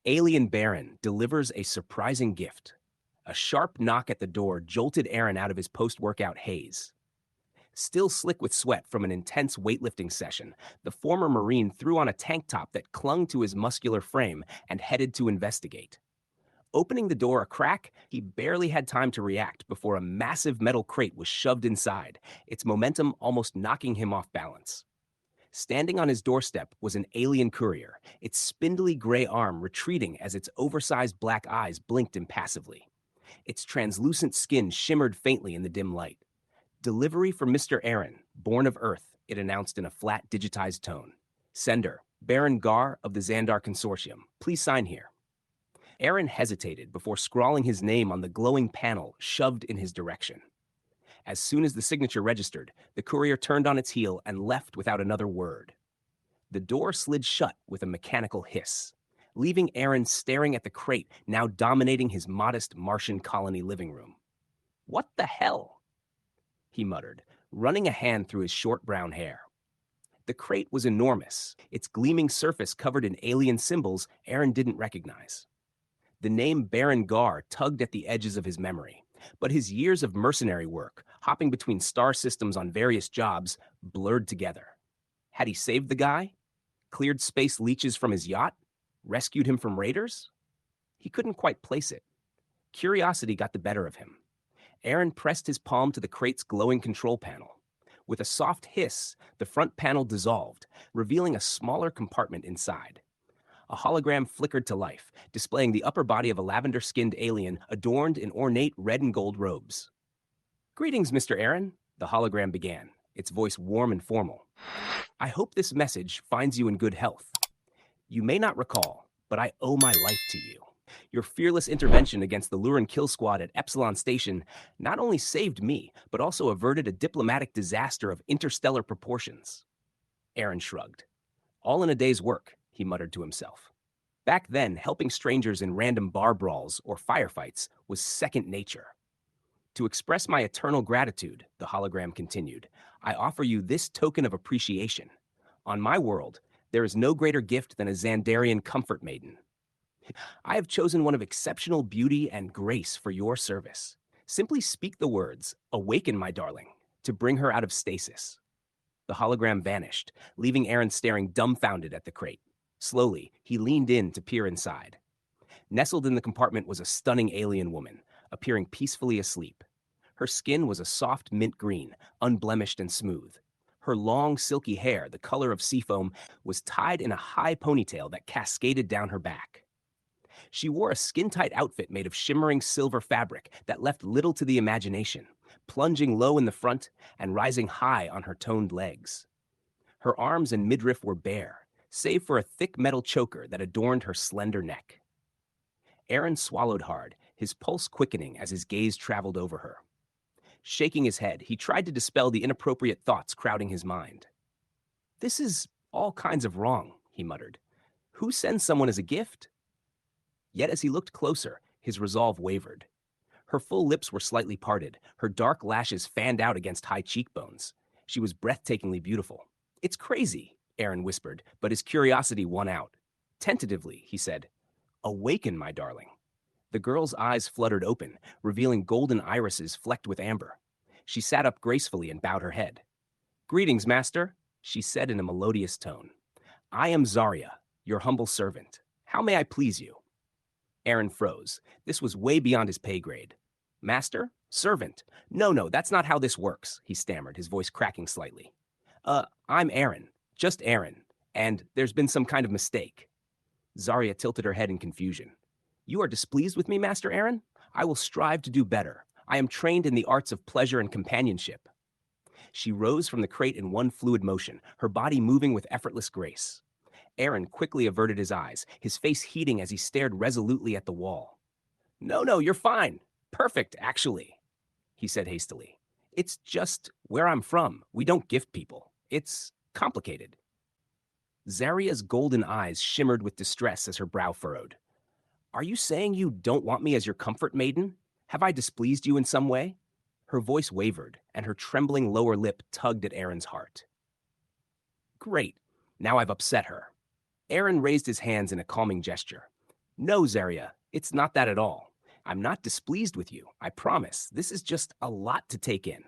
Alien Baron delivers a surprising gift. A sharp knock at the door jolted Aaron out of his post-workout haze. Still slick with sweat from an intense weightlifting session, the former Marine threw on a tank top that clung to his muscular frame and headed to investigate. Opening the door a crack, he barely had time to react before a massive metal crate was shoved inside, its momentum almost knocking him off balance. Standing on his doorstep was an alien courier, its spindly gray arm retreating as its oversized black eyes blinked impassively. Its translucent skin shimmered faintly in the dim light. Delivery for Mr. Aaron, born of Earth, it announced in a flat, digitized tone. Sender, Baron Gar of the Xandar Consortium. Please sign here. Aaron hesitated before scrawling his name on the glowing panel shoved in his direction. As soon as the signature registered, the courier turned on its heel and left without another word. The door slid shut with a mechanical hiss, leaving Aaron staring at the crate now dominating his modest Martian colony living room. "What the hell?" he muttered, running a hand through his short brown hair. The crate was enormous, its gleaming surface covered in alien symbols Aaron didn't recognize. The name Baron Gar tugged at the edges of his memory, but his years of mercenary work, hopping between star systems on various jobs, blurred together. Had he saved the guy? Cleared space leeches from his yacht? Rescued him from raiders? He couldn't quite place it. Curiosity got the better of him. Aaron pressed his palm to the crate's glowing control panel. With a soft hiss, the front panel dissolved, revealing a smaller compartment inside. A hologram flickered to life, displaying the upper body of a lavender-skinned alien adorned in ornate red and gold robes. "Greetings, Mr. Aaron," the hologram began, its voice warm and formal. "I hope this message finds you in good health. You may not recall, but I owe my life to you. Your fearless intervention against the Lurin kill squad at Epsilon Station not only saved me, but also averted a diplomatic disaster of interstellar proportions." Aaron shrugged. "All in a day's work," he muttered to himself. Back then, helping strangers in random bar brawls or firefights was second nature. "To express my eternal gratitude," the hologram continued, "I offer you this token of appreciation. On my world, there is no greater gift than a Xandarian comfort maiden. I have chosen one of exceptional beauty and grace for your service. Simply speak the words, 'Awaken, my darling,' to bring her out of stasis." The hologram vanished, leaving Aaron staring dumbfounded at the crate. Slowly, he leaned in to peer inside. Nestled in the compartment was a stunning alien woman, appearing peacefully asleep. Her skin was a soft mint green, unblemished and smooth. Her long, silky hair, the color of seafoam, was tied in a high ponytail that cascaded down her back. She wore a skin-tight outfit made of shimmering silver fabric that left little to the imagination, plunging low in the front and rising high on her toned legs. Her arms and midriff were bare, save for a thick metal choker that adorned her slender neck. Aaron swallowed hard, his pulse quickening as his gaze traveled over her. Shaking his head, he tried to dispel the inappropriate thoughts crowding his mind. "This is all kinds of wrong," he muttered. "Who sends someone as a gift?" Yet as he looked closer, his resolve wavered. Her full lips were slightly parted, her dark lashes fanned out against high cheekbones. She was breathtakingly beautiful. "It's crazy," Aaron whispered, but his curiosity won out. Tentatively, he said, "Awaken, my darling." The girl's eyes fluttered open, revealing golden irises flecked with amber. She sat up gracefully and bowed her head. "Greetings, master," she said in a melodious tone. "I am Zarya, your humble servant. How may I please you?" Aaron froze. This was way beyond his pay grade. "Master? Servant? No, that's not how this works," he stammered, his voice cracking slightly. I'm Aaron. Just Aaron. And there's been some kind of mistake." Zarya tilted her head in confusion. "You are displeased with me, Master Aaron? I will strive to do better. I am trained in the arts of pleasure and companionship." She rose from the crate in one fluid motion, her body moving with effortless grace. Aaron quickly averted his eyes, his face heating as he stared resolutely at the wall. No, you're fine. Perfect, actually," he said hastily. "It's just where I'm from. We don't gift people. It's complicated." Zarya's golden eyes shimmered with distress as her brow furrowed. "Are you saying you don't want me as your comfort maiden? Have I displeased you in some way?" Her voice wavered, and her trembling lower lip tugged at Aaron's heart. "Great. Now I've upset her." Aaron raised his hands in a calming gesture. No, Zarya, it's not that at all. I'm not displeased with you, I promise. This is just a lot to take in.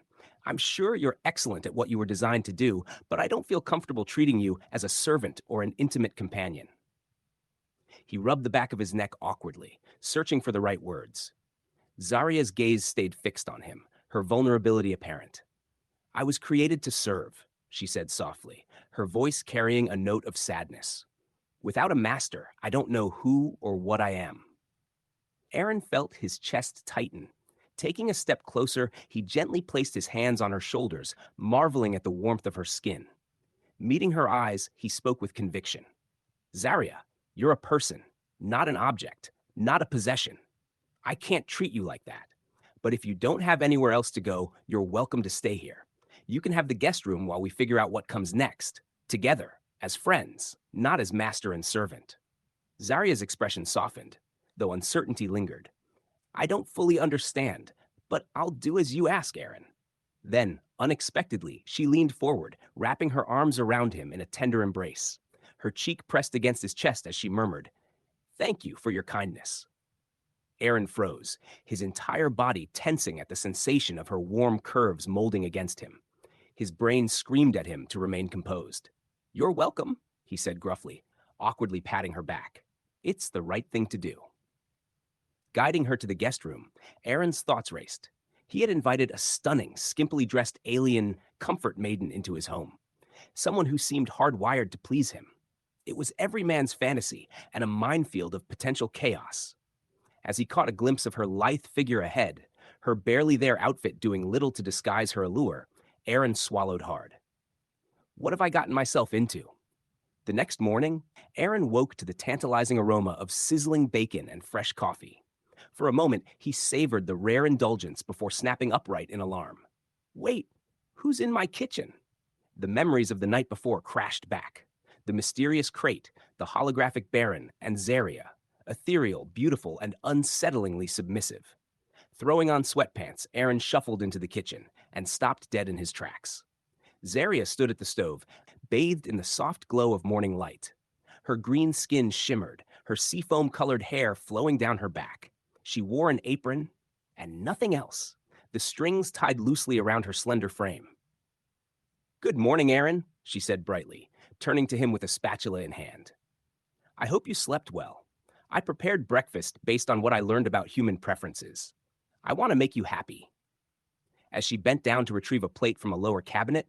I'm sure you're excellent at what you were designed to do, but I don't feel comfortable treating you as a servant or an intimate companion. He rubbed the back of his neck awkwardly, searching for the right words. Zarya's gaze stayed fixed on him, her vulnerability apparent. I was created to serve, she said softly, her voice carrying a note of sadness. Without a master, I don't know who or what I am. Aaron felt his chest tighten. Taking a step closer, he gently placed his hands on her shoulders, marveling at the warmth of her skin. Meeting her eyes, he spoke with conviction. Zarya, you're a person, not an object, not a possession. I can't treat you like that. But if you don't have anywhere else to go, you're welcome to stay here. You can have the guest room while we figure out what comes next, together, as friends, not as master and servant. Zarya's expression softened, though uncertainty lingered. I don't fully understand, but I'll do as you ask, Aaron. Then, unexpectedly, she leaned forward, wrapping her arms around him in a tender embrace. Her cheek pressed against his chest as she murmured, Thank you for your kindness. Aaron froze, his entire body tensing at the sensation of her warm curves molding against him. His brain screamed at him to remain composed. You're welcome, he said gruffly, awkwardly patting her back. It's the right thing to do. Guiding her to the guest room, Aaron's thoughts raced. He had invited a stunning, skimpily dressed alien comfort maiden into his home, someone who seemed hardwired to please him. It was every man's fantasy and a minefield of potential chaos. As he caught a glimpse of her lithe figure ahead, her barely there outfit doing little to disguise her allure, Aaron swallowed hard. What have I gotten myself into? The next morning, Aaron woke to the tantalizing aroma of sizzling bacon and fresh coffee. For a moment, he savored the rare indulgence before snapping upright in alarm. Wait, who's in my kitchen? The memories of the night before crashed back. The mysterious crate, the holographic Baron, and Zarya, ethereal, beautiful, and unsettlingly submissive. Throwing on sweatpants, Aaron shuffled into the kitchen and stopped dead in his tracks. Zarya stood at the stove, bathed in the soft glow of morning light. Her green skin shimmered, her seafoam-colored hair flowing down her back. She wore an apron and nothing else, the strings tied loosely around her slender frame. Good morning, Aaron, she said brightly, turning to him with a spatula in hand. I hope you slept well. I prepared breakfast based on what I learned about human preferences. I want to make you happy. As she bent down to retrieve a plate from a lower cabinet,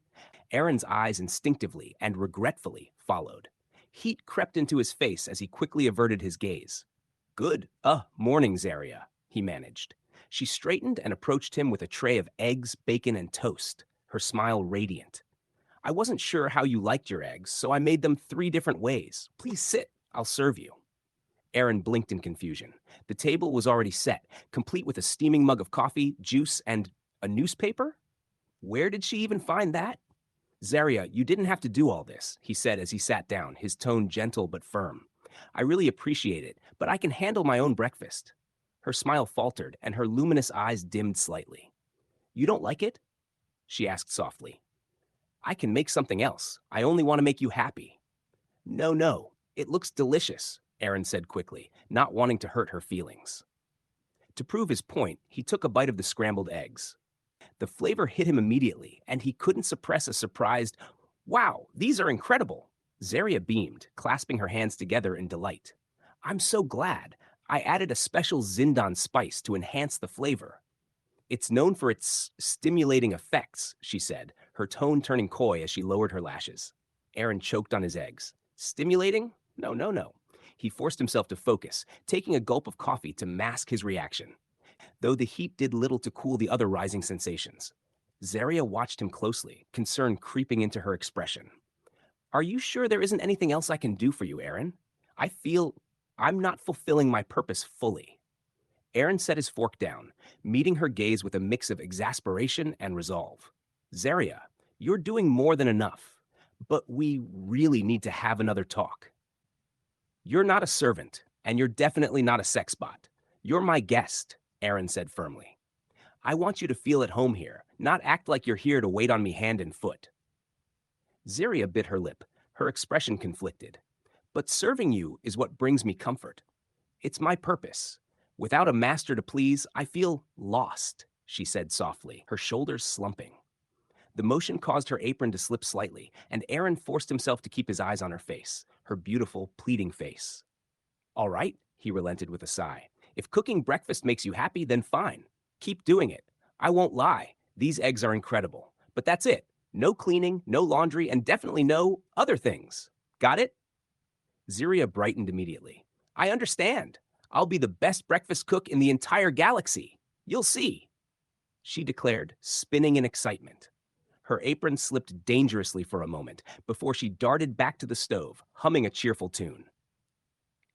Aaron's eyes instinctively and regretfully followed. Heat crept into his face as he quickly averted his gaze. Good, morning, Zarya, he managed. She straightened and approached him with a tray of eggs, bacon, and toast, her smile radiant. I wasn't sure how you liked your eggs, so I made them 3 different ways. Please sit, I'll serve you. Aaron blinked in confusion. The table was already set, complete with a steaming mug of coffee, juice, and a newspaper? Where did she even find that? Zarya, you didn't have to do all this, he said as he sat down, his tone gentle but firm. I really appreciate it, but I can handle my own breakfast. Her smile faltered, and her luminous eyes dimmed slightly. You don't like it? She asked softly. I can make something else. I only want to make you happy. No, it looks delicious, Aaron said quickly, not wanting to hurt her feelings. To prove his point, he took a bite of the scrambled eggs. The flavor hit him immediately, and he couldn't suppress a surprised, Wow, these are incredible. Zarya beamed, clasping her hands together in delight. I'm so glad. I added a special Zindan spice to enhance the flavor. It's known for its stimulating effects, she said, her tone turning coy as she lowered her lashes. Aaron choked on his eggs. Stimulating? No. He forced himself to focus, taking a gulp of coffee to mask his reaction, though the heat did little to cool the other rising sensations. Zarya watched him closely, concern creeping into her expression. Are you sure there isn't anything else I can do for you, Aaron? I feel I'm not fulfilling my purpose fully. Aaron set his fork down, meeting her gaze with a mix of exasperation and resolve. Zarya, you're doing more than enough, but we really need to have another talk. You're not a servant, and you're definitely not a sex bot. You're my guest, Aaron said firmly. I want you to feel at home here, not act like you're here to wait on me hand and foot. Zarya bit her lip, her expression conflicted. But serving you is what brings me comfort. It's my purpose. Without a master to please, I feel lost, she said softly, her shoulders slumping. The motion caused her apron to slip slightly, and Aaron forced himself to keep his eyes on her face, her beautiful, pleading face. All right, he relented with a sigh. If cooking breakfast makes you happy, then fine. Keep doing it. I won't lie. These eggs are incredible. But that's it. No cleaning, no laundry, and definitely no other things. Got it? Ziria brightened immediately. I understand. I'll be the best breakfast cook in the entire galaxy. You'll see, she declared, spinning in excitement. Her apron slipped dangerously for a moment before she darted back to the stove, humming a cheerful tune.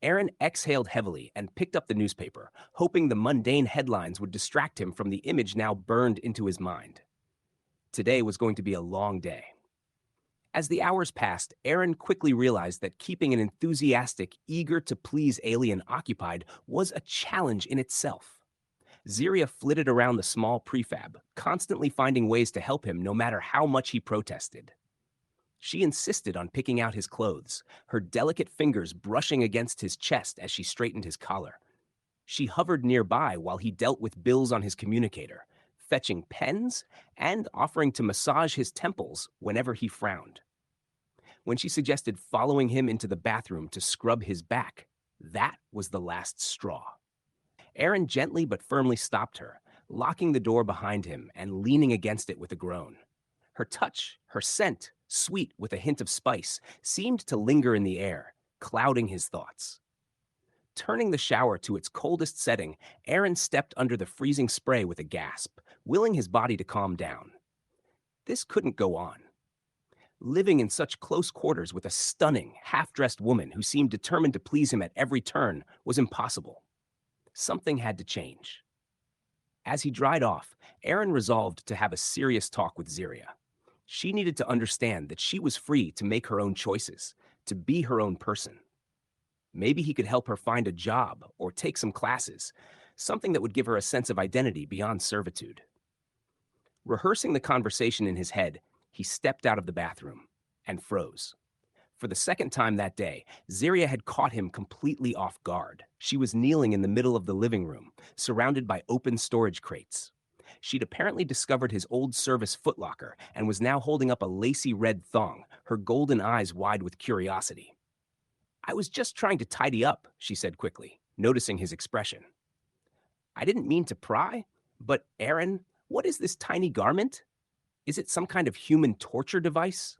Aaron exhaled heavily and picked up the newspaper, hoping the mundane headlines would distract him from the image now burned into his mind. Today was going to be a long day. As the hours passed, Aaron quickly realized that keeping an enthusiastic, eager-to-please alien occupied was a challenge in itself. Ziria flitted around the small prefab, constantly finding ways to help him no matter how much he protested. She insisted on picking out his clothes, her delicate fingers brushing against his chest as she straightened his collar. She hovered nearby while he dealt with bills on his communicator, fetching pens and offering to massage his temples whenever he frowned. When she suggested following him into the bathroom to scrub his back, that was the last straw. Aaron gently but firmly stopped her, locking the door behind him and leaning against it with a groan. Her touch, her scent, sweet with a hint of spice, seemed to linger in the air, clouding his thoughts. Turning the shower to its coldest setting, Aaron stepped under the freezing spray with a gasp, willing his body to calm down. This couldn't go on. Living in such close quarters with a stunning, half-dressed woman who seemed determined to please him at every turn was impossible. Something had to change. As he dried off, Aaron resolved to have a serious talk with Ziria. She needed to understand that she was free to make her own choices, to be her own person. Maybe he could help her find a job or take some classes, something that would give her a sense of identity beyond servitude. Rehearsing the conversation in his head, he stepped out of the bathroom and froze. For the second time that day, Ziria had caught him completely off guard. She was kneeling in the middle of the living room, surrounded by open storage crates. She'd apparently discovered his old service footlocker and was now holding up a lacy red thong, her golden eyes wide with curiosity. I was just trying to tidy up, she said quickly, noticing his expression. I didn't mean to pry, but Aaron, what is this tiny garment? Is it some kind of human torture device?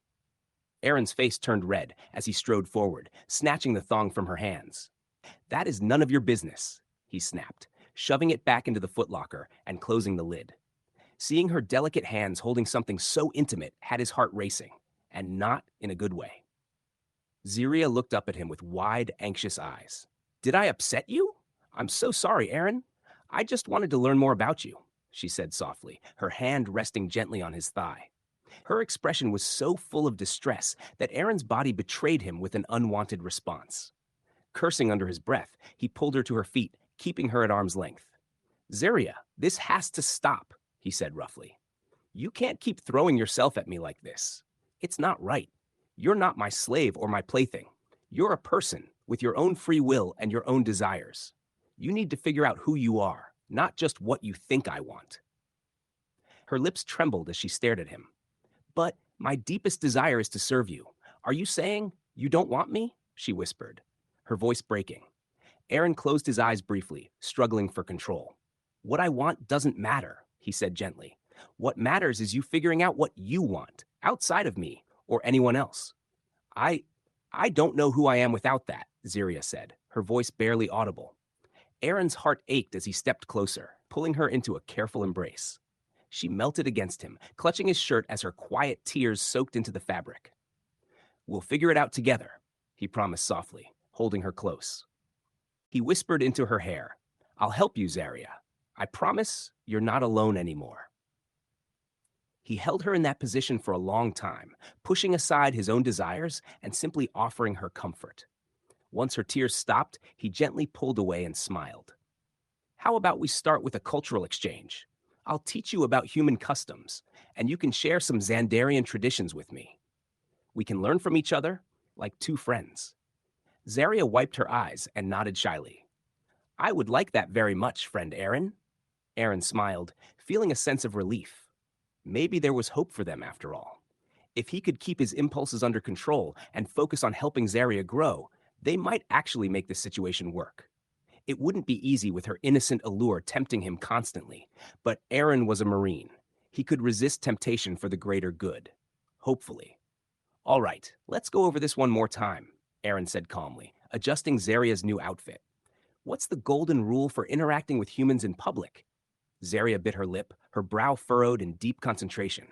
Aaron's face turned red as he strode forward, snatching the thong from her hands. That is none of your business, he snapped, shoving it back into the footlocker and closing the lid. Seeing her delicate hands holding something so intimate had his heart racing, and not in a good way. Ziria looked up at him with wide, anxious eyes. Did I upset you? I'm so sorry, Aaron. I just wanted to learn more about you, she said softly, her hand resting gently on his thigh. Her expression was so full of distress that Aaron's body betrayed him with an unwanted response. Cursing under his breath, he pulled her to her feet, keeping her at arm's length. Ziria, this has to stop, he said roughly. You can't keep throwing yourself at me like this. It's not right. You're not my slave or my plaything. You're a person with your own free will and your own desires. You need to figure out who you are, not just what you think I want. Her lips trembled as she stared at him. But my deepest desire is to serve you. Are you saying you don't want me? She whispered, her voice breaking. Aaron closed his eyes briefly, struggling for control. What I want doesn't matter, he said gently. What matters is you figuring out what you want, outside of me or anyone else. I don't know who I am without that, Ziria said, her voice barely audible. Aaron's heart ached as he stepped closer, pulling her into a careful embrace. She melted against him, clutching his shirt as her quiet tears soaked into the fabric. We'll figure it out together, he promised softly, holding her close. He whispered into her hair, I'll help you, Zaria. I promise you're not alone anymore. He held her in that position for a long time, pushing aside his own desires and simply offering her comfort. Once her tears stopped, he gently pulled away and smiled. How about we start with a cultural exchange? I'll teach you about human customs, and you can share some Xandarian traditions with me. We can learn from each other like two friends. Zaria wiped her eyes and nodded shyly. I would like that very much, friend Aaron. Aaron smiled, feeling a sense of relief. Maybe there was hope for them after all. If he could keep his impulses under control and focus on helping Zaria grow, they might actually make the situation work. It wouldn't be easy with her innocent allure tempting him constantly, but Aaron was a Marine. He could resist temptation for the greater good. Hopefully. All right, let's go over this one more time, Aaron said calmly, adjusting Zaria's new outfit. What's the golden rule for interacting with humans in public? Zaria bit her lip, her brow furrowed in deep concentration.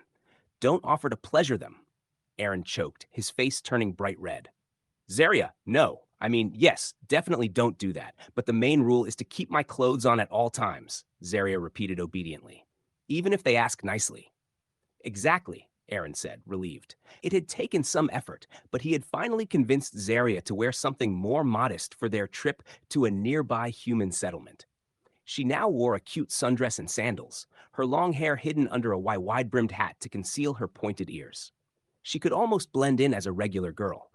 Don't offer to pleasure them. Aaron choked, his face turning bright red. Zaria, no. I mean, yes, definitely don't do that. But the main rule is to keep my clothes on at all times, Zaria repeated obediently. Even if they ask nicely. Exactly, Aaron said, relieved. It had taken some effort, but he had finally convinced Zaria to wear something more modest for their trip to a nearby human settlement. She now wore a cute sundress and sandals, her long hair hidden under a wide-brimmed hat to conceal her pointed ears. She could almost blend in as a regular girl.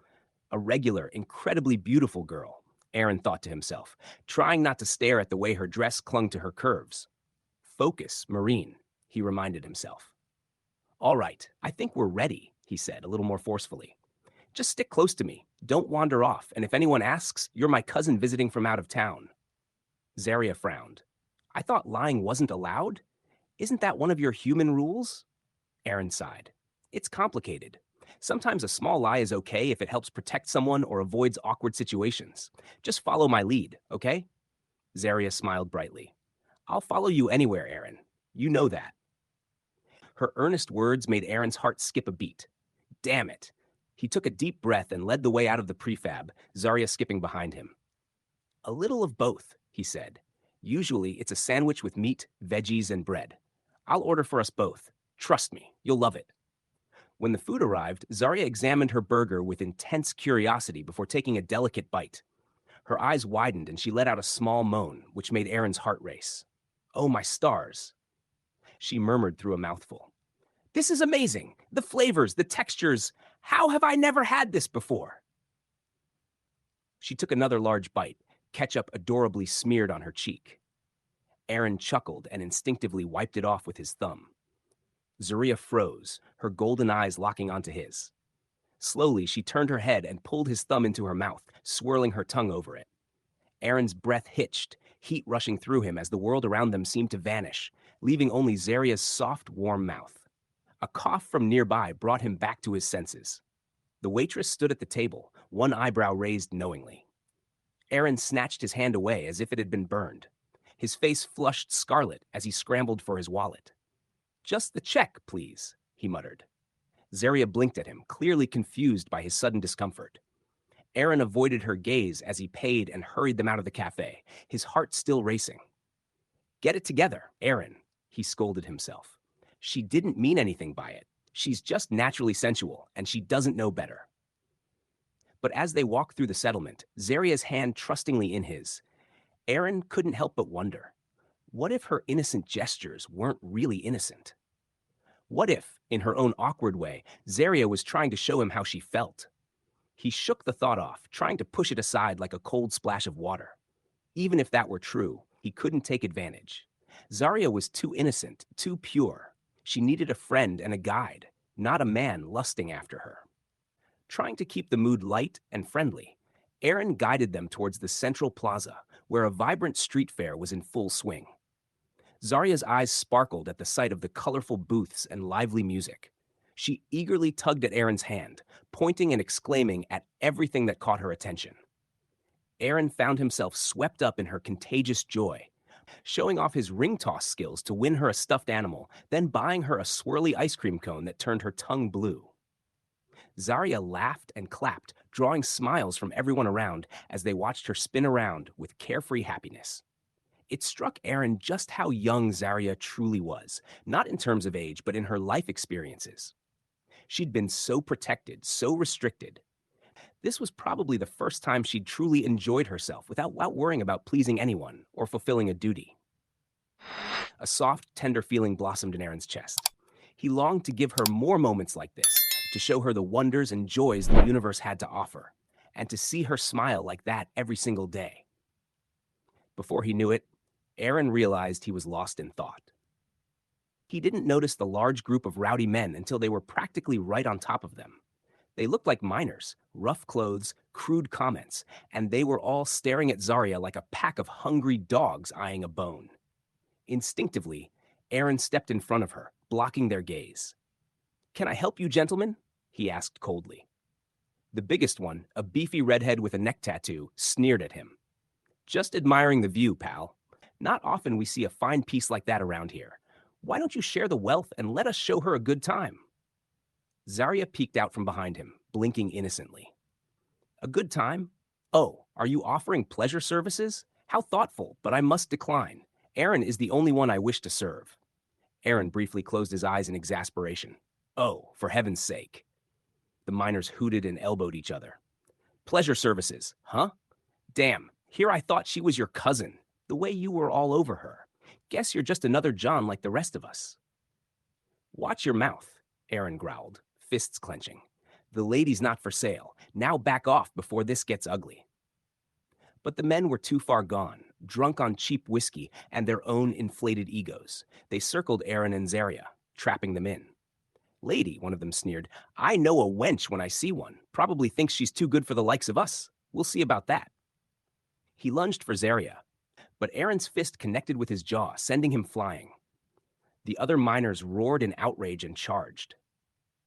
A regular, incredibly beautiful girl, Aaron thought to himself, trying not to stare at the way her dress clung to her curves. Focus, Marine, he reminded himself. All right, I think we're ready, he said, a little more forcefully. Just stick close to me, don't wander off, and if anyone asks, you're my cousin visiting from out of town. Zaria frowned. I thought lying wasn't allowed? Isn't that one of your human rules? Aaron sighed. It's complicated. Sometimes a small lie is okay if it helps protect someone or avoids awkward situations. Just follow my lead, okay? Zaria smiled brightly. I'll follow you anywhere, Aaron. You know that. Her earnest words made Aaron's heart skip a beat. Damn it. He took a deep breath and led the way out of the prefab, Zaria skipping behind him. A little of both, he said. Usually it's a sandwich with meat, veggies, and bread. I'll order for us both. Trust me, you'll love it. When the food arrived, Zaria examined her burger with intense curiosity before taking a delicate bite. Her eyes widened and she let out a small moan, which made Aaron's heart race. Oh, my stars, she murmured through a mouthful. This is amazing! The flavors, the textures. How have I never had this before? She took another large bite, ketchup adorably smeared on her cheek. Aaron chuckled and instinctively wiped it off with his thumb. Zaria froze, her golden eyes locking onto his. Slowly, she turned her head and pulled his thumb into her mouth, swirling her tongue over it. Aaron's breath hitched, heat rushing through him as the world around them seemed to vanish, leaving only Zaria's soft, warm mouth. A cough from nearby brought him back to his senses. The waitress stood at the table, one eyebrow raised knowingly. Aaron snatched his hand away as if it had been burned. His face flushed scarlet as he scrambled for his wallet. Just the check, please, he muttered. Zaria blinked at him, clearly confused by his sudden discomfort. Aaron avoided her gaze as he paid and hurried them out of the cafe, his heart still racing. Get it together, Aaron, he scolded himself. She didn't mean anything by it. She's just naturally sensual, and she doesn't know better. But as they walked through the settlement, Zaria's hand trustingly in his, Aaron couldn't help but wonder, what if her innocent gestures weren't really innocent? What if, in her own awkward way, Zaria was trying to show him how she felt? He shook the thought off, trying to push it aside like a cold splash of water. Even if that were true, he couldn't take advantage. Zaria was too innocent, too pure. She needed a friend and a guide, not a man lusting after her. Trying to keep the mood light and friendly, Aaron guided them towards the central plaza, where a vibrant street fair was in full swing. Zaria's eyes sparkled at the sight of the colorful booths and lively music. She eagerly tugged at Aaron's hand, pointing and exclaiming at everything that caught her attention. Aaron found himself swept up in her contagious joy, showing off his ring toss skills to win her a stuffed animal, then buying her a swirly ice cream cone that turned her tongue blue. Zaria laughed and clapped, drawing smiles from everyone around as they watched her spin around with carefree happiness. It struck Aaron just how young Zaria truly was, not in terms of age, but in her life experiences. She'd been so protected, so restricted. This was probably the first time she'd truly enjoyed herself without worrying about pleasing anyone or fulfilling a duty. A soft, tender feeling blossomed in Aaron's chest. He longed to give her more moments like this, to show her the wonders and joys the universe had to offer, and to see her smile like that every single day. Before he knew it, Aaron realized he was lost in thought. He didn't notice the large group of rowdy men until they were practically right on top of them. They looked like miners, rough clothes, crude comments, and they were all staring at Zarya like a pack of hungry dogs eyeing a bone. Instinctively, Aaron stepped in front of her, blocking their gaze. "Can I help you, gentlemen?" he asked coldly. The biggest one, a beefy redhead with a neck tattoo, sneered at him. "Just admiring the view, pal. Not often we see a fine piece like that around here. Why don't you share the wealth and let us show her a good time?" Zarya peeked out from behind him, blinking innocently. "A good time? Oh, are you offering pleasure services? How thoughtful, but I must decline. Aaron is the only one I wish to serve." Aaron briefly closed his eyes in exasperation. "Oh, for heaven's sake." The miners hooted and elbowed each other. "Pleasure services, huh? Damn, here I thought she was your cousin, the way you were all over her. Guess you're just another John like the rest of us." "Watch your mouth," Aaron growled, fists clenching. "The lady's not for sale. Now back off before this gets ugly." But the men were too far gone, drunk on cheap whiskey and their own inflated egos. They circled Aaron and Zarya, trapping them in. "Lady," one of them sneered, "I know a wench when I see one. Probably thinks she's too good for the likes of us. We'll see about that." He lunged for Zarya, but Aaron's fist connected with his jaw, sending him flying. The other miners roared in outrage and charged.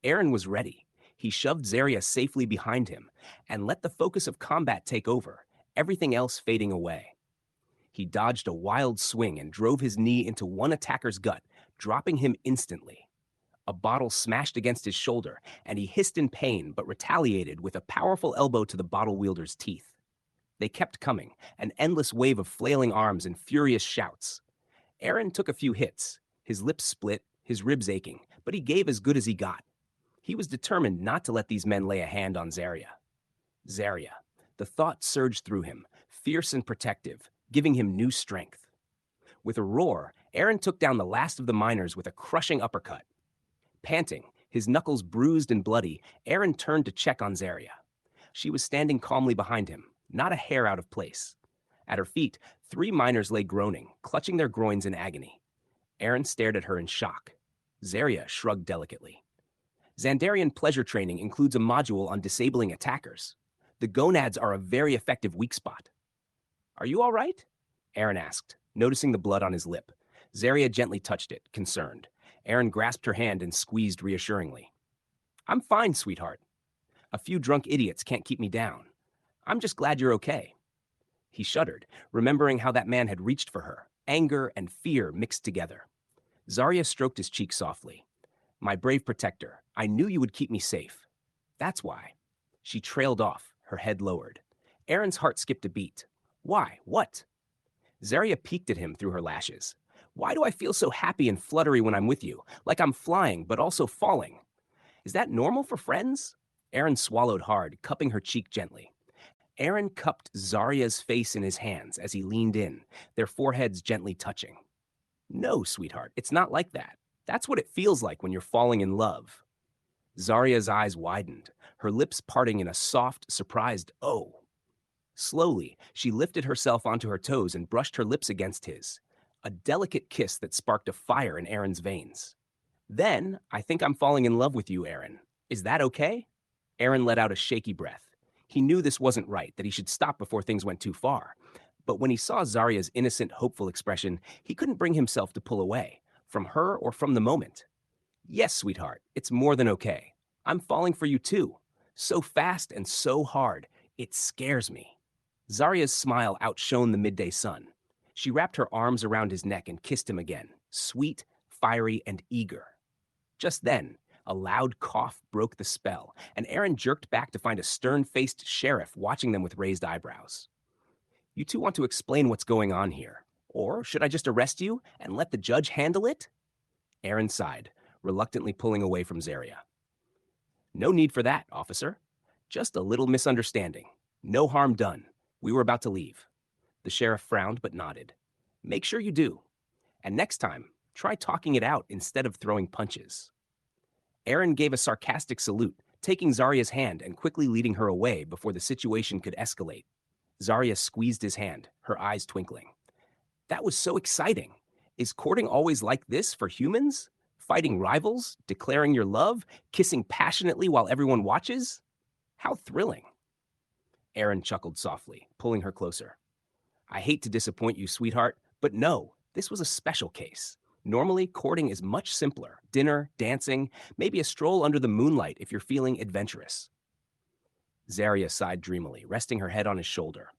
Aaron was ready. He shoved Zarya safely behind him and let the focus of combat take over, everything else fading away. He dodged a wild swing and drove his knee into one attacker's gut, dropping him instantly. A bottle smashed against his shoulder, and he hissed in pain but retaliated with a powerful elbow to the bottle wielder's teeth. They kept coming, an endless wave of flailing arms and furious shouts. Aaron took a few hits, his lips split, his ribs aching, but he gave as good as he got. He was determined not to let these men lay a hand on Zarya. Zarya. The thought surged through him, fierce and protective, giving him new strength. With a roar, Aaron took down the last of the miners with a crushing uppercut. Panting, his knuckles bruised and bloody, Aaron turned to check on Zarya. She was standing calmly behind him, not a hair out of place. At her feet, 3 miners lay groaning, clutching their groins in agony. Aaron stared at her in shock. Zarya shrugged delicately. "Xandarian pleasure training includes a module on disabling attackers. The gonads are a very effective weak spot." "Are you all right?" Aaron asked, noticing the blood on his lip. Zarya gently touched it, concerned. Aaron grasped her hand and squeezed reassuringly. "I'm fine, sweetheart. A few drunk idiots can't keep me down. I'm just glad you're okay." He shuddered, remembering how that man had reached for her, anger and fear mixed together. Zarya stroked his cheek softly. "My brave protector, I knew you would keep me safe. That's why." She trailed off, her head lowered. Aaron's heart skipped a beat. "Why? What?" Zarya peeked at him through her lashes. "Why do I feel so happy and fluttery when I'm with you, like I'm flying but also falling? Is that normal for friends?" Aaron swallowed hard, cupping her cheek gently. Aaron cupped Zarya's face in his hands as he leaned in, their foreheads gently touching. "No, sweetheart, it's not like that. That's what it feels like when you're falling in love." Zarya's eyes widened, her lips parting in a soft, surprised "oh." Slowly, she lifted herself onto her toes and brushed her lips against his, a delicate kiss that sparked a fire in Aaron's veins. "Then, I think I'm falling in love with you, Aaron. Is that okay?" Aaron let out a shaky breath. He knew this wasn't right, that he should stop before things went too far. But when he saw Zarya's innocent, hopeful expression, he couldn't bring himself to pull away, from her or from the moment. "Yes, sweetheart, it's more than okay. I'm falling for you too. So fast and so hard, it scares me." Zarya's smile outshone the midday sun. She wrapped her arms around his neck and kissed him again, sweet, fiery, and eager. Just then, a loud cough broke the spell, and Aaron jerked back to find a stern-faced sheriff watching them with raised eyebrows. "You two want to explain what's going on here? Or should I just arrest you and let the judge handle it?" Aaron sighed, reluctantly pulling away from Zarya. "No need for that, officer. Just a little misunderstanding. No harm done. We were about to leave." The sheriff frowned but nodded. "Make sure you do. And next time, try talking it out instead of throwing punches." Aaron gave a sarcastic salute, taking Zarya's hand and quickly leading her away before the situation could escalate. Zarya squeezed his hand, her eyes twinkling. That was so exciting. Is courting always like this for humans? Fighting rivals, declaring your love, kissing passionately while everyone watches? How thrilling. Aaron chuckled softly, pulling her closer. I hate to disappoint you, sweetheart, but no, this was a special case. Normally, courting is much simpler. Dinner, dancing, maybe a stroll under the moonlight if you're feeling adventurous. Zarya sighed dreamily, resting her head on his shoulder.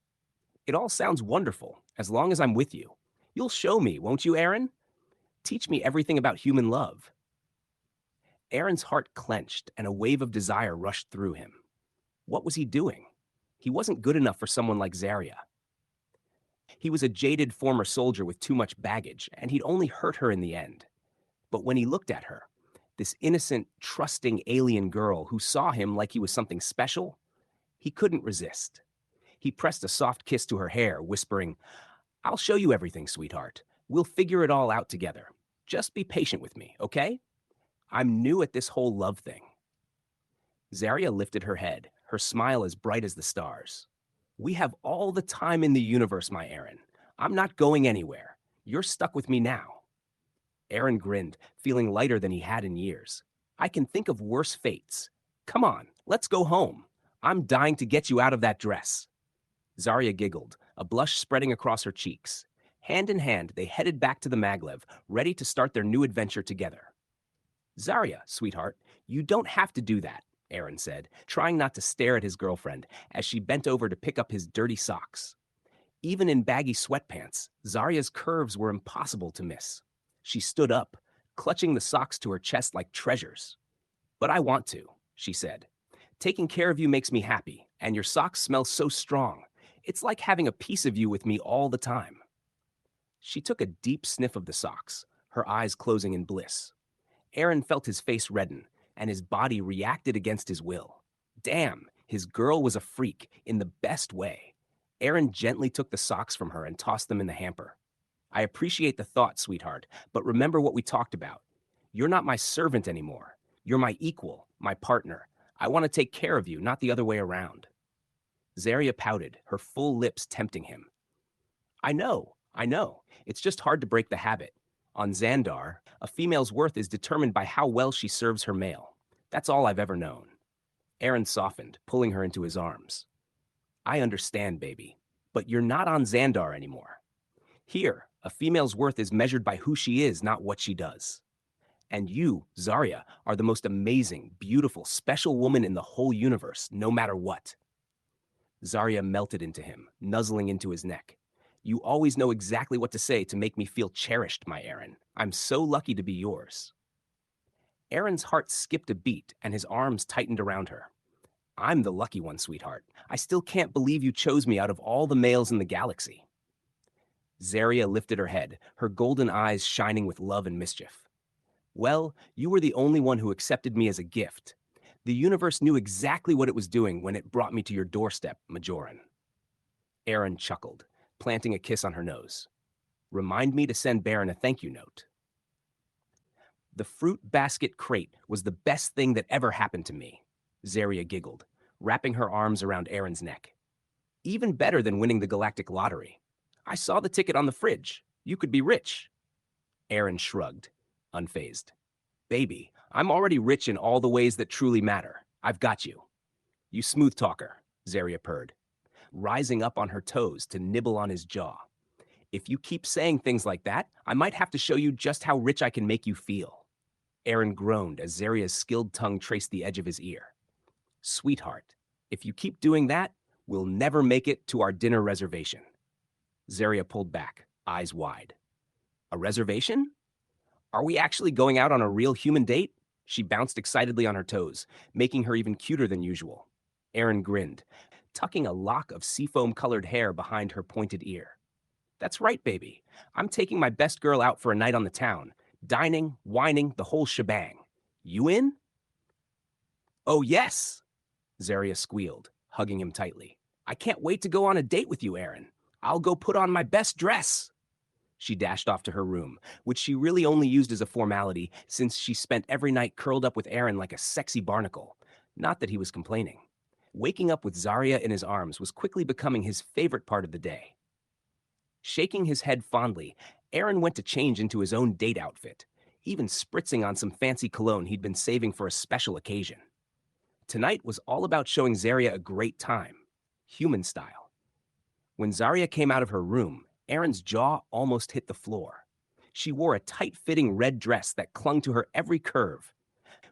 It all sounds wonderful, as long as I'm with you. You'll show me, won't you, Aaron? Teach me everything about human love. Aaron's heart clenched, and a wave of desire rushed through him. What was he doing? He wasn't good enough for someone like Zarya. He was a jaded former soldier with too much baggage, and he'd only hurt her in the end. But when he looked at her, this innocent, trusting alien girl who saw him like he was something special, he couldn't resist. He pressed a soft kiss to her hair, whispering, I'll show you everything, sweetheart. We'll figure it all out together. Just be patient with me, okay? I'm new at this whole love thing. Zarya lifted her head, her smile as bright as the stars. We have all the time in the universe, my Aaron. I'm not going anywhere. You're stuck with me now. Aaron grinned, feeling lighter than he had in years. I can think of worse fates. Come on, let's go home. I'm dying to get you out of that dress. Zarya giggled, a blush spreading across her cheeks. Hand in hand, they headed back to the maglev, ready to start their new adventure together. Zarya, sweetheart, you don't have to do that, Aaron said, trying not to stare at his girlfriend as she bent over to pick up his dirty socks. Even in baggy sweatpants, Zarya's curves were impossible to miss. She stood up, clutching the socks to her chest like treasures. But I want to, she said. Taking care of you makes me happy, and your socks smell so strong. It's like having a piece of you with me all the time. She took a deep sniff of the socks, her eyes closing in bliss. Aaron felt his face redden, and his body reacted against his will. Damn, his girl was a freak, in the best way. Aaron gently took the socks from her and tossed them in the hamper. I appreciate the thought, sweetheart, but remember what we talked about. You're not my servant anymore. You're my equal, my partner. I want to take care of you, not the other way around. Zarya pouted, her full lips tempting him. I know. It's just hard to break the habit. On Xandar, a female's worth is determined by how well she serves her male. That's all I've ever known. Aaron softened, pulling her into his arms. I understand, baby, but you're not on Xandar anymore. Here, a female's worth is measured by who she is, not what she does. And you, Zarya, are the most amazing, beautiful, special woman in the whole universe, no matter what. Zarya melted into him, nuzzling into his neck. You always know exactly what to say to make me feel cherished, my Aaron. I'm so lucky to be yours. Aaron's heart skipped a beat, and his arms tightened around her. I'm the lucky one, sweetheart. I still can't believe you chose me out of all the males in the galaxy. Zarya lifted her head, her golden eyes shining with love and mischief. Well, you were the only one who accepted me as a gift. The universe knew exactly what it was doing when it brought me to your doorstep, Majoran. Aaron chuckled, planting a kiss on her nose. Remind me to send Baron a thank you note. The fruit basket crate was the best thing that ever happened to me, Zarya giggled, wrapping her arms around Aaron's neck. Even better than winning the galactic lottery. I saw the ticket on the fridge. You could be rich. Aaron shrugged, unfazed. Baby, I'm already rich in all the ways that truly matter. I've got you. You smooth talker, Zarya purred, rising up on her toes to nibble on his jaw. If you keep saying things like that, I might have to show you just how rich I can make you feel. Aaron groaned as Zarya's skilled tongue traced the edge of his ear. Sweetheart, if you keep doing that, we'll never make it to our dinner reservation. Zarya pulled back, eyes wide. A reservation? Are we actually going out on a real human date? She bounced excitedly on her toes, making her even cuter than usual. Aaron grinned, tucking a lock of seafoam-colored hair behind her pointed ear. That's right, baby. I'm taking my best girl out for a night on the town. Dining, wining, the whole shebang. You in? Oh, yes, Zarya squealed, hugging him tightly. I can't wait to go on a date with you, Aaron. I'll go put on my best dress. She dashed off to her room, which she really only used as a formality since she spent every night curled up with Aaron like a sexy barnacle. Not that he was complaining. Waking up with Zarya in his arms was quickly becoming his favorite part of the day. Shaking his head fondly, Aaron went to change into his own date outfit, even spritzing on some fancy cologne he'd been saving for a special occasion. Tonight was all about showing Zarya a great time, human style. When Zarya came out of her room, Aaron's jaw almost hit the floor. She wore a tight-fitting red dress that clung to her every curve,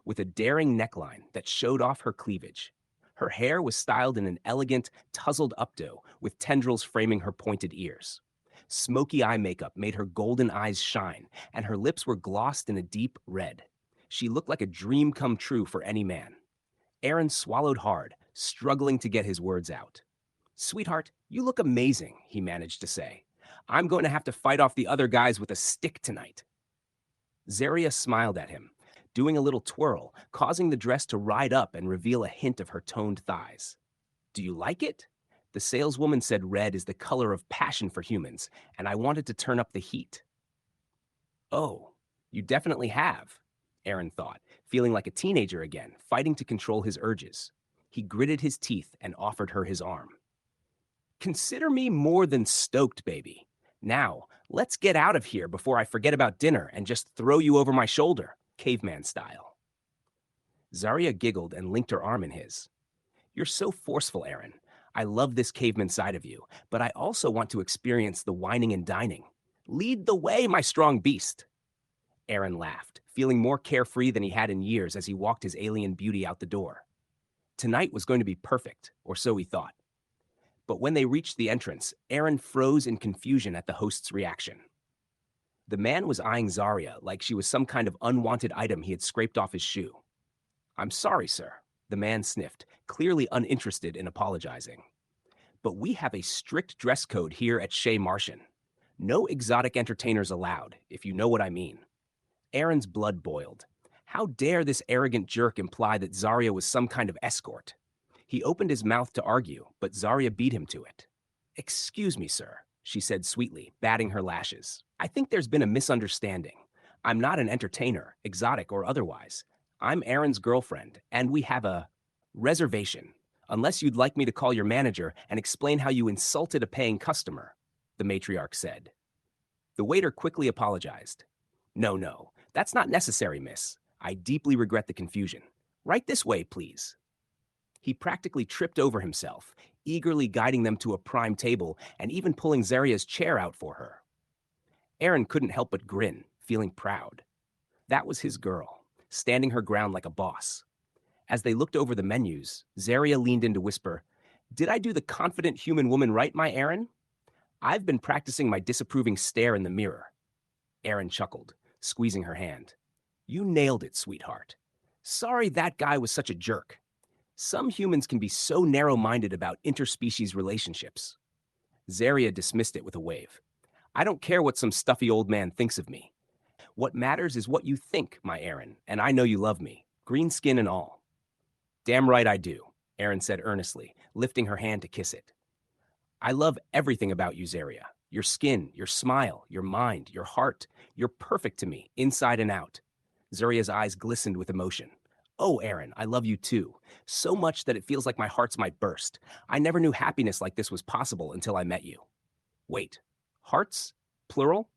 with a daring neckline that showed off her cleavage. Her hair was styled in an elegant, tousled updo with tendrils framing her pointed ears. Smoky eye makeup made her golden eyes shine, and her lips were glossed in a deep red. She looked like a dream come true for any man. Aaron swallowed hard, struggling to get his words out. "Sweetheart, you look amazing," he managed to say. "I'm going to have to fight off the other guys with a stick tonight." Zarya smiled at him, doing a little twirl, causing the dress to ride up and reveal a hint of her toned thighs. "Do you like it?" The saleswoman said red is the color of passion for humans, and I wanted to turn up the heat. "Oh, you definitely have," Aaron thought, feeling like a teenager again, fighting to control his urges. He gritted his teeth and offered her his arm. "Consider me more than stoked, baby. Now, let's get out of here before I forget about dinner and just throw you over my shoulder, caveman style." Zarya giggled and linked her arm in his. "You're so forceful, Aaron. I love this caveman side of you, but I also want to experience the whining and dining. Lead the way, my strong beast." Aaron laughed, feeling more carefree than he had in years as he walked his alien beauty out the door. Tonight was going to be perfect, or so he thought. But when they reached the entrance, Aaron froze in confusion at the host's reaction. The man was eyeing Zarya like she was some kind of unwanted item he had scraped off his shoe. "I'm sorry, sir," the man sniffed, clearly uninterested in apologizing. "But we have a strict dress code here at Chez Martian. No exotic entertainers allowed, if you know what I mean." Aaron's blood boiled. How dare this arrogant jerk imply that Zarya was some kind of escort? He opened his mouth to argue, but Zarya beat him to it. "Excuse me, sir," she said sweetly, batting her lashes. "I think there's been a misunderstanding. I'm not an entertainer, exotic or otherwise. I'm Aaron's girlfriend, and we have a reservation. Unless you'd like me to call your manager and explain how you insulted a paying customer," the matriarch said. The waiter quickly apologized. No, that's not necessary, miss. I deeply regret the confusion. Right this way, please." He practically tripped over himself, eagerly guiding them to a prime table and even pulling Zarya's chair out for her. Aaron couldn't help but grin, feeling proud. That was his girl, standing her ground like a boss. As they looked over the menus, Zarya leaned in to whisper, "Did I do the confident human woman right, my Aaron?" "I've been practicing my disapproving stare in the mirror." Aaron chuckled, squeezing her hand. "You nailed it, sweetheart. Sorry that guy was such a jerk. Some humans can be so narrow-minded about interspecies relationships." Zarya dismissed it with a wave. "I don't care what some stuffy old man thinks of me. What matters is what you think, my Aaron, and I know you love me, green skin and all." "Damn right I do," Aaron said earnestly, lifting her hand to kiss it. "I love everything about you, Zarya. Your skin, your smile, your mind, your heart. You're perfect to me, inside and out." Zarya's eyes glistened with emotion. "Oh, Aaron, I love you too. So much that it feels like my hearts might burst. I never knew happiness like this was possible until I met you." "Wait, hearts? Plural?"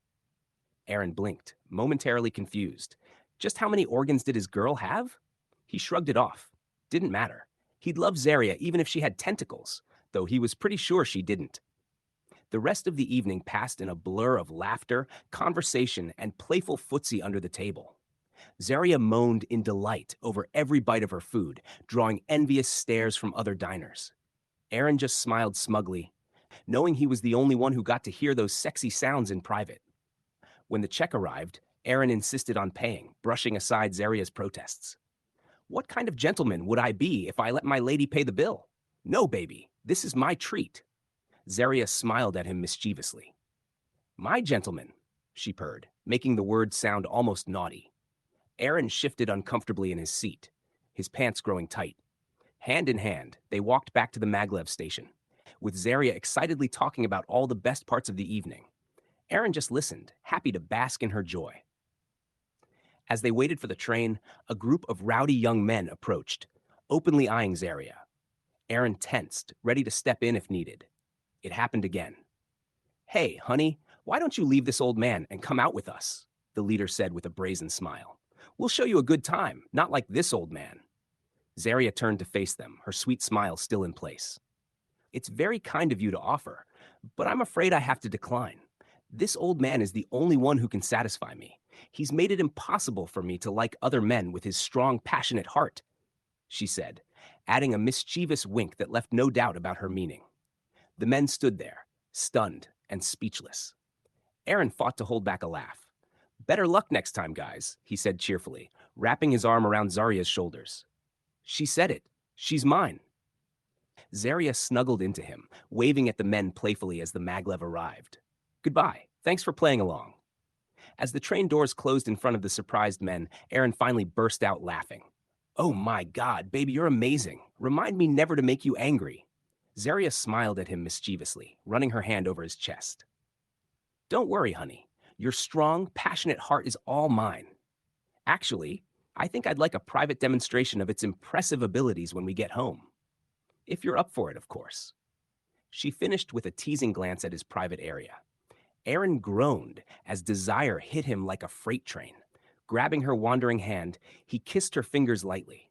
Aaron blinked, momentarily confused. Just how many organs did his girl have? He shrugged it off. Didn't matter. He'd love Zarya even if she had tentacles, though he was pretty sure she didn't. The rest of the evening passed in a blur of laughter, conversation, and playful footsie under the table. Zarya moaned in delight over every bite of her food, drawing envious stares from other diners. Aaron just smiled smugly, knowing he was the only one who got to hear those sexy sounds in private. When the check arrived, Aaron insisted on paying, brushing aside Zarya's protests. "What kind of gentleman would I be if I let my lady pay the bill? No, baby, this is my treat." Zarya smiled at him mischievously. "My gentleman," she purred, making the words sound almost naughty. Aaron shifted uncomfortably in his seat, his pants growing tight. Hand in hand, they walked back to the maglev station, with Zarya excitedly talking about all the best parts of the evening. Aaron just listened, happy to bask in her joy. As they waited for the train, a group of rowdy young men approached, openly eyeing Zarya. Aaron tensed, ready to step in if needed. It happened again. Hey, honey, why don't you leave this old man and come out with us? The leader said with a brazen smile. We'll show you a good time, not like this old man. Zaria turned to face them, her sweet smile still in place. It's very kind of you to offer, but I'm afraid I have to decline. This old man is the only one who can satisfy me. He's made it impossible for me to like other men with his strong, passionate heart, she said, adding a mischievous wink that left no doubt about her meaning. The men stood there, stunned and speechless. Aaron fought to hold back a laugh. Better luck next time, guys, he said cheerfully, wrapping his arm around Zaria's shoulders. She said it. She's mine. Zaria snuggled into him, waving at the men playfully as the maglev arrived. Goodbye. Thanks for playing along. As the train doors closed in front of the surprised men, Aaron finally burst out laughing. Oh my God, baby, you're amazing. Remind me never to make you angry. Zaria smiled at him mischievously, running her hand over his chest. Don't worry, honey. Your strong, passionate heart is all mine. Actually, I think I'd like a private demonstration of its impressive abilities when we get home. If you're up for it, of course. She finished with a teasing glance at his private area. Aaron groaned as desire hit him like a freight train. Grabbing her wandering hand, he kissed her fingers lightly.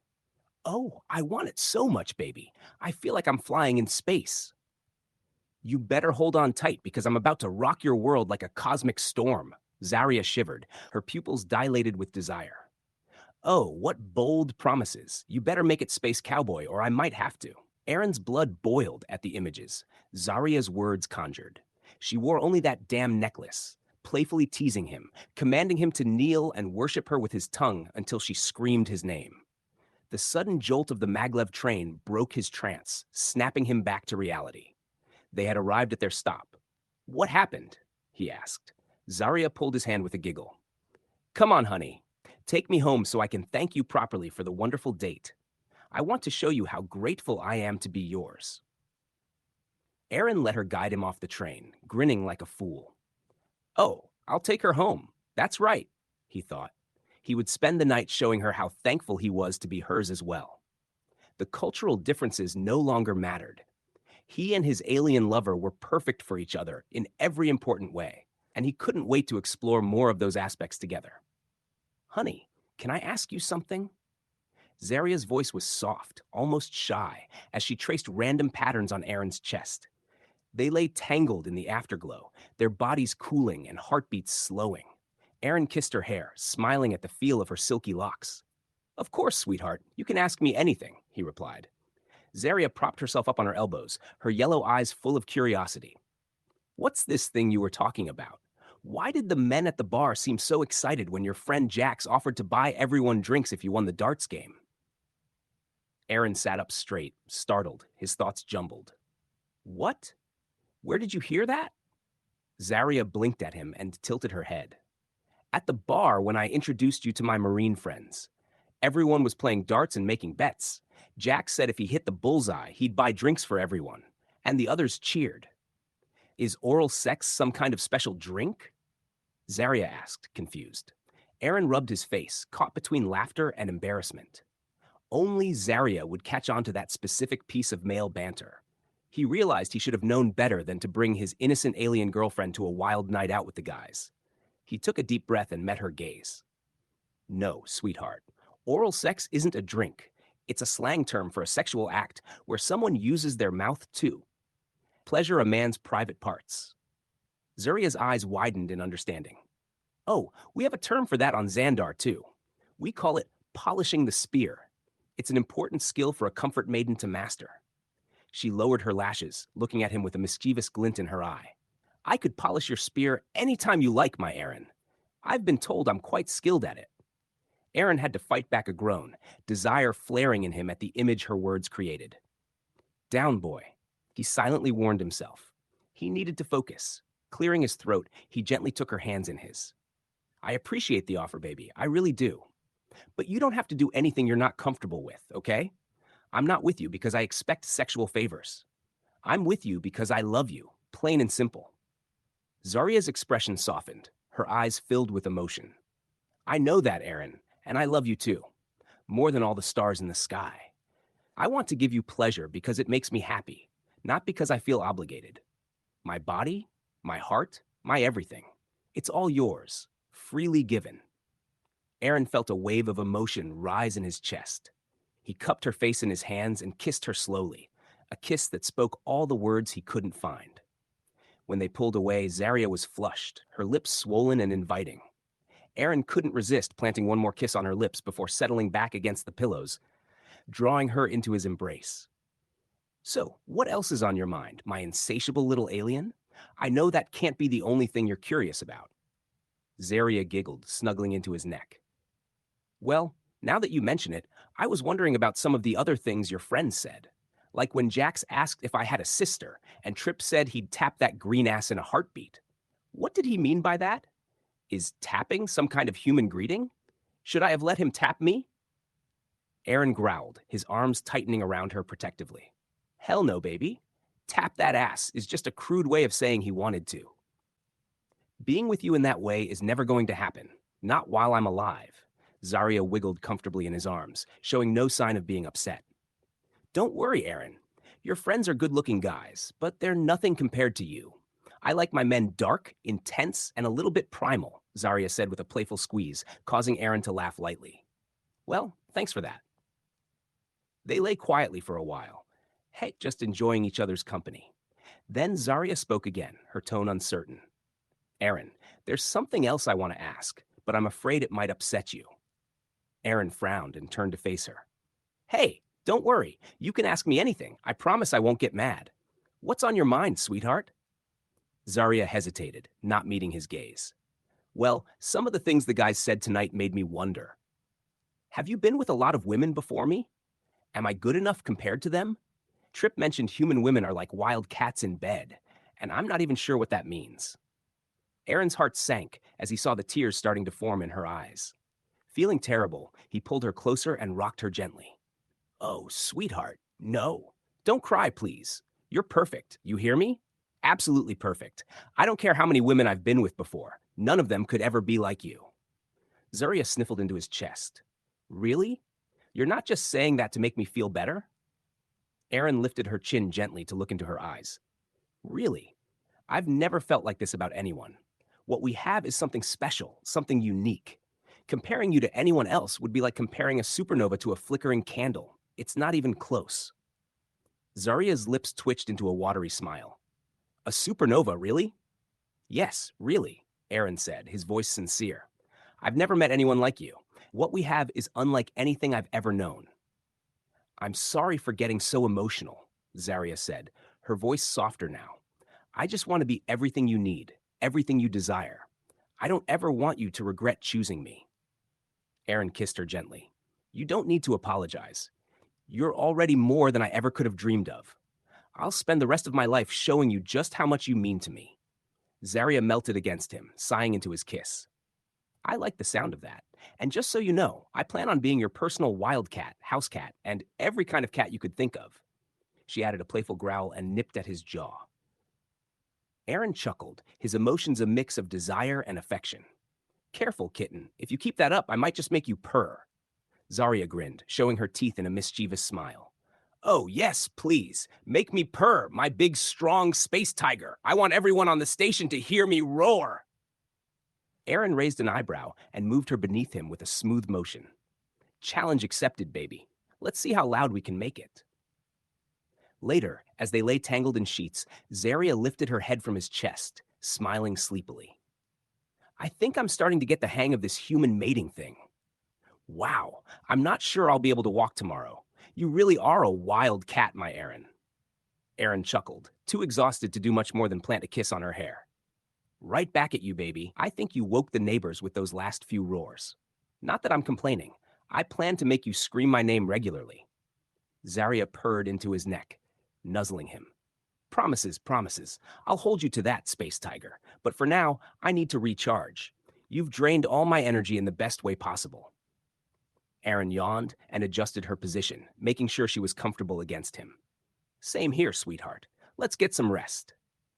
Oh, I want it so much, baby. I feel like I'm flying in space. You better hold on tight because I'm about to rock your world like a cosmic storm. Zaria shivered, her pupils dilated with desire. Oh, what bold promises. You better make it Space Cowboy or I might have to. Aaron's blood boiled at the images. Zaria's words conjured. She wore only that damn necklace, playfully teasing him, commanding him to kneel and worship her with his tongue until she screamed his name. The sudden jolt of the maglev train broke his trance, snapping him back to reality. They had arrived at their stop. What happened? He asked. Zaria pulled his hand with a giggle. Come on, honey. Take me home so I can thank you properly for the wonderful date. I want to show you how grateful I am to be yours. Aaron let her guide him off the train, grinning like a fool. Oh, I'll take her home. That's right, he thought. He would spend the night showing her how thankful he was to be hers as well. The cultural differences no longer mattered. He and his alien lover were perfect for each other in every important way, and he couldn't wait to explore more of those aspects together. Honey, can I ask you something? Zaria's voice was soft, almost shy, as she traced random patterns on Aaron's chest. They lay tangled in the afterglow, their bodies cooling and heartbeats slowing. Aaron kissed her hair, smiling at the feel of her silky locks. Of course, sweetheart, you can ask me anything, he replied. Zaria propped herself up on her elbows, her yellow eyes full of curiosity. What's this thing you were talking about? Why did the men at the bar seem so excited when your friend Jax offered to buy everyone drinks if you won the darts game? Aaron sat up straight, startled, his thoughts jumbled. What? Where did you hear that? Zaria blinked at him and tilted her head. At the bar when I introduced you to my Marine friends. Everyone was playing darts and making bets. Jax said if he hit the bullseye, he'd buy drinks for everyone. And the others cheered. Is oral sex some kind of special drink? Zaria asked, confused. Aaron rubbed his face, caught between laughter and embarrassment. Only Zaria would catch on to that specific piece of male banter. He realized he should have known better than to bring his innocent alien girlfriend to a wild night out with the guys. He took a deep breath and met her gaze. No, sweetheart. Oral sex isn't a drink. It's a slang term for a sexual act where someone uses their mouth to pleasure a man's private parts. Zuria's eyes widened in understanding. Oh, we have a term for that on Xandar, too. We call it polishing the spear. It's an important skill for a comfort maiden to master. She lowered her lashes, looking at him with a mischievous glint in her eye. I could polish your spear any time you like, my Aaron. I've been told I'm quite skilled at it. Aaron had to fight back a groan, desire flaring in him at the image her words created. Down, boy. He silently warned himself. He needed to focus. Clearing his throat, he gently took her hands in his. I appreciate the offer, baby. I really do. But you don't have to do anything you're not comfortable with, okay? I'm not with you because I expect sexual favors. I'm with you because I love you, plain and simple. Zaria's expression softened, her eyes filled with emotion. I know that, Aaron, and I love you too. More than all the stars in the sky. I want to give you pleasure because it makes me happy, not because I feel obligated. My body? My heart, my everything. It's all yours, freely given. Aaron felt a wave of emotion rise in his chest. He cupped her face in his hands and kissed her slowly, a kiss that spoke all the words he couldn't find. When they pulled away, Zarya was flushed, her lips swollen and inviting. Aaron couldn't resist planting one more kiss on her lips before settling back against the pillows, drawing her into his embrace. So, what else is on your mind, my insatiable little alien? I know that can't be the only thing you're curious about. Zarya giggled, snuggling into his neck. Well, now that you mention it, I was wondering about some of the other things your friends said. Like when Jax asked if I had a sister, and Trip said he'd tap that green ass in a heartbeat. What did he mean by that? Is tapping some kind of human greeting? Should I have let him tap me? Aaron growled, his arms tightening around her protectively. Hell no, baby. Tap that ass is just a crude way of saying he wanted to. Being with you in that way is never going to happen. Not while I'm alive. Zarya wiggled comfortably in his arms, showing no sign of being upset. Don't worry, Aaron. Your friends are good-looking guys, but they're nothing compared to you. I like my men dark, intense, and a little bit primal, Zarya said with a playful squeeze, causing Aaron to laugh lightly. Well, thanks for that. They lay quietly for a while, just enjoying each other's company. Then Zarya spoke again, her tone uncertain. Aaron, there's something else I want to ask, but I'm afraid it might upset you. Aaron frowned and turned to face her. Hey, don't worry. You can ask me anything. I promise I won't get mad. What's on your mind, sweetheart? Zarya hesitated, not meeting his gaze. Well, some of the things the guys said tonight made me wonder. Have you been with a lot of women before me? Am I good enough compared to them? Trip mentioned human women are like wild cats in bed, and I'm not even sure what that means. Aaron's heart sank as he saw the tears starting to form in her eyes. Feeling terrible, he pulled her closer and rocked her gently. Oh, sweetheart, no. Don't cry, please. You're perfect, you hear me? Absolutely perfect. I don't care how many women I've been with before. None of them could ever be like you. Zarya sniffled into his chest. Really? You're not just saying that to make me feel better? Aaron lifted her chin gently to look into her eyes. Really? I've never felt like this about anyone. What we have is something special, something unique. Comparing you to anyone else would be like comparing a supernova to a flickering candle. It's not even close. Zarya's lips twitched into a watery smile. A supernova, really? Yes, really, Aaron said, his voice sincere. I've never met anyone like you. What we have is unlike anything I've ever known. I'm sorry for getting so emotional, Zarya said, her voice softer now. I just want to be everything you need, everything you desire. I don't ever want you to regret choosing me. Aaron kissed her gently. You don't need to apologize. You're already more than I ever could have dreamed of. I'll spend the rest of my life showing you just how much you mean to me. Zarya melted against him, sighing into his kiss. I like the sound of that. And just so you know, I plan on being your personal wildcat, house cat, and every kind of cat you could think of. She added a playful growl and nipped at his jaw. Aaron chuckled, his emotions a mix of desire and affection. Careful, kitten. If you keep that up, I might just make you purr. Zarya grinned, showing her teeth in a mischievous smile. Oh, yes, please. Make me purr, my big, strong space tiger. I want everyone on the station to hear me roar. Aaron raised an eyebrow and moved her beneath him with a smooth motion. Challenge accepted, baby. Let's see how loud we can make it. Later, as they lay tangled in sheets, Zarya lifted her head from his chest, smiling sleepily. I think I'm starting to get the hang of this human mating thing. Wow, I'm not sure I'll be able to walk tomorrow. You really are a wild cat, my Aaron. Aaron chuckled, too exhausted to do much more than plant a kiss on her hair. Right back at you, baby. I think you woke the neighbors with those last few roars. Not that I'm complaining. I plan to make you scream my name regularly. Zarya purred into his neck, nuzzling him. Promises, promises. I'll hold you to that, Space Tiger. But for now, I need to recharge. You've drained all my energy in the best way possible. Aaron yawned and adjusted her position, making sure she was comfortable against him. Same here, sweetheart. Let's get some rest.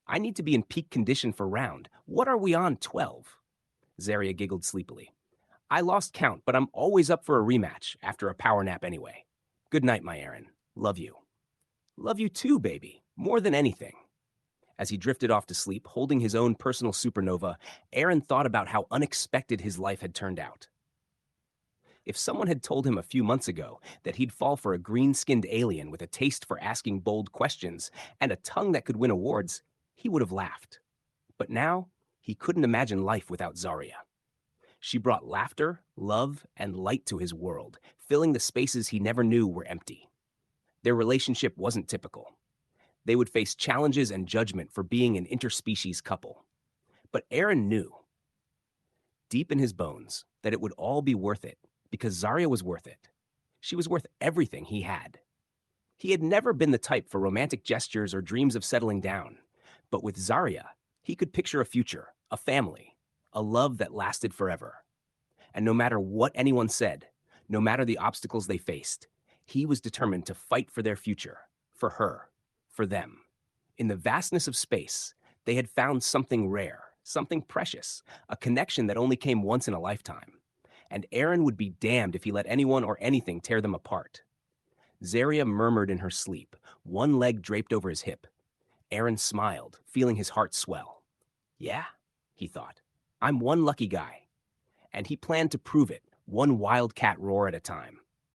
I need to be in peak condition for round. What are we on, 12? Zarya giggled sleepily. I lost count, but I'm always up for a rematch after a power nap anyway. Good night, my Aaron. Love you. Love you too, baby. More than anything. As he drifted off to sleep, holding his own personal supernova, Aaron thought about how unexpected his life had turned out. If someone had told him a few months ago that he'd fall for a green-skinned alien with a taste for asking bold questions and a tongue that could win awards, he would have laughed. But now, he couldn't imagine life without Zarya. She brought laughter, love, and light to his world, filling the spaces he never knew were empty. Their relationship wasn't typical. They would face challenges and judgment for being an interspecies couple. But Aaron knew, deep in his bones, that it would all be worth it, because Zarya was worth it. She was worth everything he had. He had never been the type for romantic gestures or dreams of settling down. But with Zarya, he could picture a future, a family, a love that lasted forever. And no matter what anyone said, no matter the obstacles they faced, he was determined to fight for their future, for her, for them. In the vastness of space, they had found something rare, something precious, a connection that only came once in a lifetime. And Aaron would be damned if he let anyone or anything tear them apart. Zarya murmured in her sleep, one leg draped over his hip. Aaron smiled, feeling his heart swell. Yeah, he thought, I'm one lucky guy. And he planned to prove it, one wildcat roar at a time.